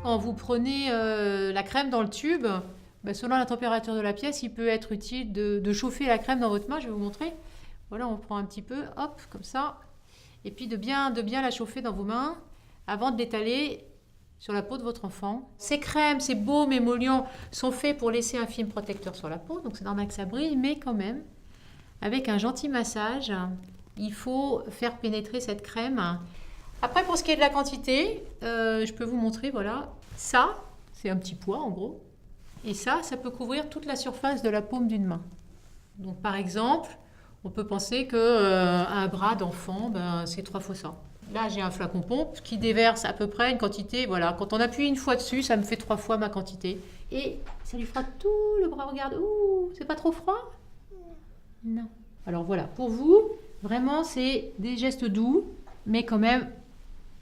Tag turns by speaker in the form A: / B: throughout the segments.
A: Quand vous prenez la crème dans le tube, selon la température de la pièce, il peut être utile de chauffer la crème dans votre main. Je vais vous montrer. Voilà, on prend un petit peu, hop, comme ça. Et puis de bien la chauffer dans vos mains avant de l'étaler sur la peau de votre enfant. Ces crèmes, ces baumes émollients sont faits pour laisser un film protecteur sur la peau, donc c'est normal que ça brille, mais quand même, avec un gentil massage, il faut faire pénétrer cette crème. Après, pour ce qui est de la quantité, je peux vous montrer, voilà, ça, c'est un petit pois en gros, et ça peut couvrir toute la surface de la paume d'une main. Donc par exemple, on peut penser qu'un bras d'enfant, c'est 3 fois ça. Là, j'ai un flacon pompe qui déverse à peu près une quantité. Voilà, quand on appuie une fois dessus, ça me fait 3 fois ma quantité. Et ça lui fera tout le bras. Regarde, ouh, c'est pas trop froid? Non. Alors voilà, pour vous, vraiment, c'est des gestes doux, mais quand même,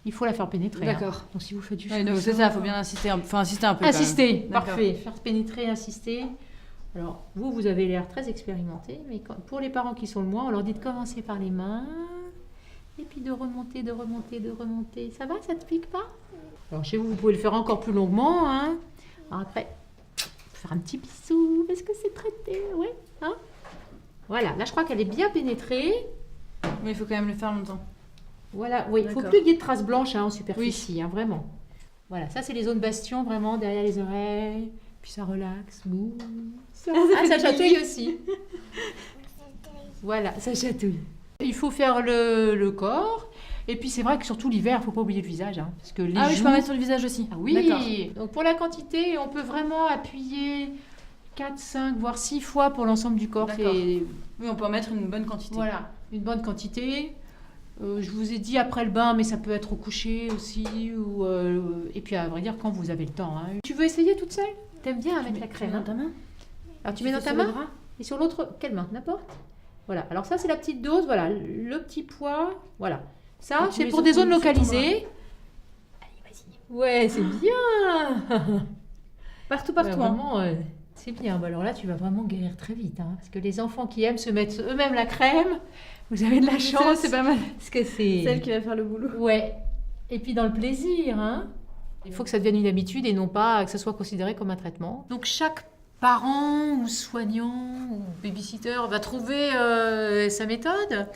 A: il faut la faire pénétrer.
B: D'accord.
A: Donc si vous faites du
B: c'est ça, il faut bien insister, insister un peu.
A: Insister, parfait. Faire pénétrer, insister. Alors, vous avez l'air très expérimenté, mais pour les parents qui sont le moins, on leur dit de commencer par les mains, et puis de remonter. Ça va, ça te pique pas? Alors, chez vous, vous pouvez le faire encore plus longuement, hein. Alors après, faire un petit bisou, parce que c'est traité, ouais, hein. Voilà, là, je crois qu'elle est bien pénétrée.
B: Mais il faut quand même le faire longtemps.
A: Voilà, oui, il ne faut plus qu'il y ait de traces blanches en superficie, oui. Vraiment. Voilà, ça, c'est les zones bastions, vraiment, derrière les oreilles. Puis ça relaxe. Ça chatouille aussi. Voilà, ça chatouille. Il faut faire le corps. Et puis c'est vrai que surtout l'hiver, il ne faut pas oublier le visage. Hein, parce que les
B: oui,
A: joues...
B: je peux en mettre sur le visage aussi.
A: Ah oui. Donc pour la quantité, on peut vraiment appuyer 4, 5, voire 6 fois pour l'ensemble du corps.
B: Oui, on peut en mettre une bonne quantité.
A: Voilà, une bonne quantité. Je vous ai dit après le bain, mais ça peut être au coucher aussi. Et puis à vrai dire, quand vous avez le temps. Hein. Tu veux essayer toute seule? T'aimes bien avec la crème,
B: dans ta main?
A: Alors tu mets dans ta main et sur l'autre, quelle main? N'importe. Voilà, alors ça c'est la petite dose, voilà, le petit pois, voilà. Ça c'est pour des zones localisées. Allez, vas-y. Ouais, c'est bien.
B: Partout.
A: Vraiment, c'est bien. Alors là, tu vas vraiment guérir très vite. Hein, parce que les enfants qui aiment se mettre eux-mêmes la crème, vous avez de la chance.
B: C'est pas mal.
A: Parce que c'est
B: celle qui va faire le boulot.
A: Ouais. Et puis dans le plaisir, hein. Il faut que ça devienne une habitude et non pas que ça soit considéré comme un traitement. Donc chaque parent ou soignant ou babysitter va trouver sa méthode.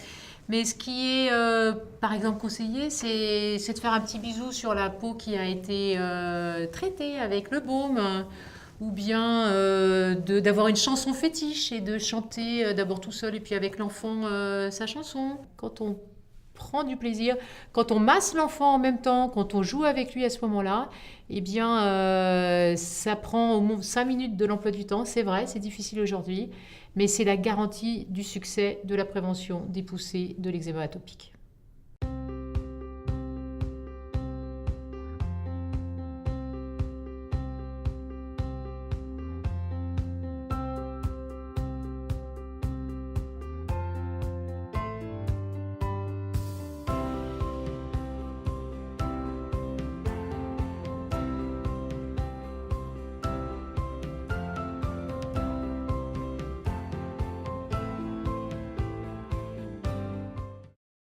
A: Mais ce qui est, par exemple, conseillé, c'est de faire un petit bisou sur la peau qui a été traitée avec le baume. Ou bien d'avoir une chanson fétiche et de chanter d'abord tout seul et puis avec l'enfant sa chanson. Quand on prend du plaisir, quand on masse l'enfant en même temps, quand on joue avec lui à ce moment-là, eh bien, ça prend au moins 5 minutes de l'emploi du temps. C'est vrai, c'est difficile aujourd'hui, mais c'est la garantie du succès de la prévention des poussées de l'eczéma atopique.